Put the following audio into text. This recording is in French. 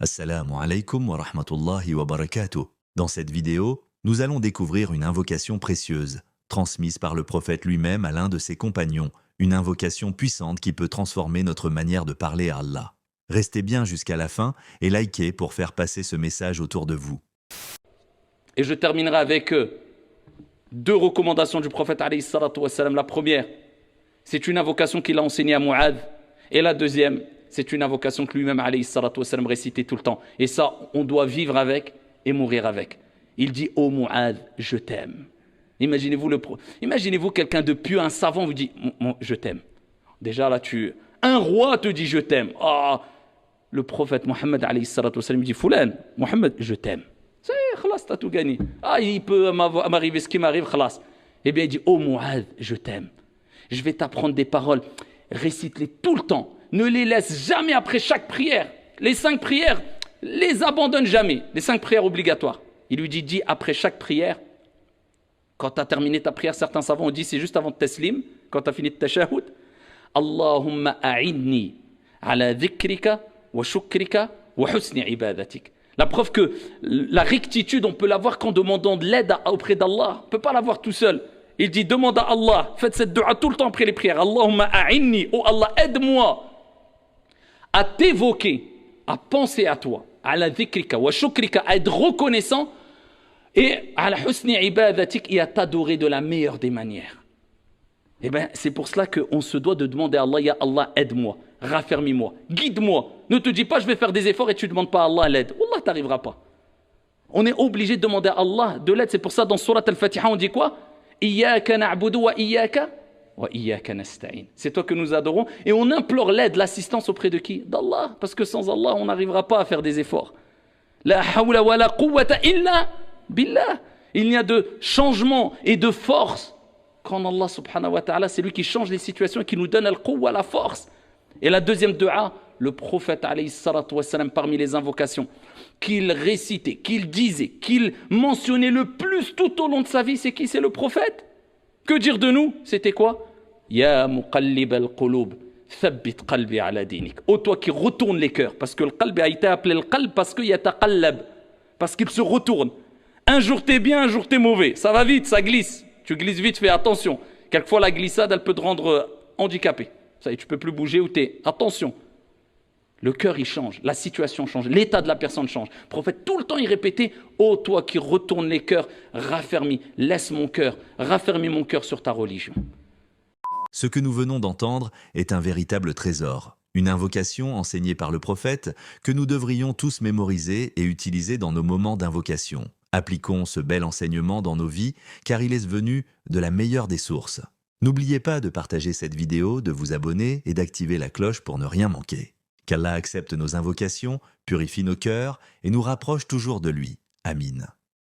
Assalamu alaikum wa rahmatullahi wa barakatuh. Dans cette vidéo, nous allons découvrir une invocation précieuse, transmise par le prophète lui-même à l'un de ses compagnons, une invocation puissante qui peut transformer notre manière de parler à Allah. Restez bien jusqu'à la fin et likez pour faire passer ce message autour de vous. Et je terminerai avec deux recommandations du prophète alayhi salatu wassalam. La première, c'est une invocation qu'il a enseignée à Mu'adh. Et la deuxième, c'est une invocation que lui-même alayhi salatu wassalam récitait tout le temps. Et ça, on doit vivre avec et mourir avec. Il dit « Oh Mu'adh, je t'aime ». Imaginez-vous quelqu'un de pieux, un savant vous dit « Je t'aime ». Déjà là, un roi te dit « Je t'aime ». Ah, le prophète Mohammed alayhi salatu wassalam dit « Foulan, Mohammed, je t'aime ». C'est khalas, t'as tout gagné. Ah, il peut m'arriver ce qui m'arrive, khalas. Eh bien, il dit, oh Mu'adh, je t'aime. Je vais t'apprendre des paroles. Récite-les tout le temps. Ne les laisse jamais après chaque prière. Les 5 prières, les abandonne jamais. Les 5 prières obligatoires. Il lui dit, dis après chaque prière, quand tu as terminé ta prière, certains savants ont dit, c'est juste avant de taslim, quand tu as fini de tashahhud, Allahumma a'inni ala dhikrika wa shukrika wa husni ibadatik. La preuve que la rectitude, on peut l'avoir qu'en demandant de l'aide auprès d'Allah. On ne peut pas l'avoir tout seul. Il dit, demande à Allah, faites cette dua tout le temps après les prières. Allahumma a'inni, oh Allah, aide-moi à t'évoquer, à penser à toi, à la dhikrika wa shukrika, à être reconnaissant et à la husni ibadatik et à t'adorer de la meilleure des manières. Eh bien, c'est pour cela qu'on se doit de demander à Allah, ya Allah, aide-moi, raffermis-moi, guide-moi. Ne te dis pas, je vais faire des efforts et tu ne demandes pas à Allah l'aide. Allah, tu n'arriveras pas. On est obligé de demander à Allah de l'aide. C'est pour ça, dans Surat Al-Fatiha, on dit quoi? Iyaka na'budu wa iyaka nasta'in. C'est toi que nous adorons. Et on implore l'aide, l'assistance auprès de qui? D'Allah. Parce que sans Allah, on n'arrivera pas à faire des efforts. La hawla wa la quwwata illa billah. Il n'y a de changement et de force quand Allah subhanahu wa ta'ala, c'est lui qui change les situations et qui nous donne al-quwwa, la force. Et la deuxième dua, le prophète alayhi salatu wassalam, parmi les invocations qu'il récitait, qu'il disait, qu'il mentionnait le plus tout au long de sa vie, c'est qui? C'est le prophète. Que dire de nous? C'était quoi? Ya muqallib al-qulub, thabbit qalbi ala dinik. Oh toi qui retourne les cœurs, parce que le qalb a été appelé le qalb parce qu'il yataqallab, parce qu'il se retourne. Un jour t'es bien, un jour t'es mauvais. Ça va vite, ça glisse. Tu glisses vite, fais attention. Quelquefois, la glissade, elle peut te rendre handicapé. Ça y est, tu ne peux plus bouger ou t'es. Attention. Le cœur, il change. La situation change. L'état de la personne change. Le prophète, tout le temps, il répétait « Oh, toi qui retournes les cœurs, raffermis, laisse mon cœur, raffermis mon cœur sur ta religion. » Ce que nous venons d'entendre est un véritable trésor, une invocation enseignée par le prophète que nous devrions tous mémoriser et utiliser dans nos moments d'invocation. Appliquons ce bel enseignement dans nos vies, car il est venu de la meilleure des sources. N'oubliez pas de partager cette vidéo, de vous abonner et d'activer la cloche pour ne rien manquer. Qu'Allah accepte nos invocations, purifie nos cœurs et nous rapproche toujours de lui. Amin.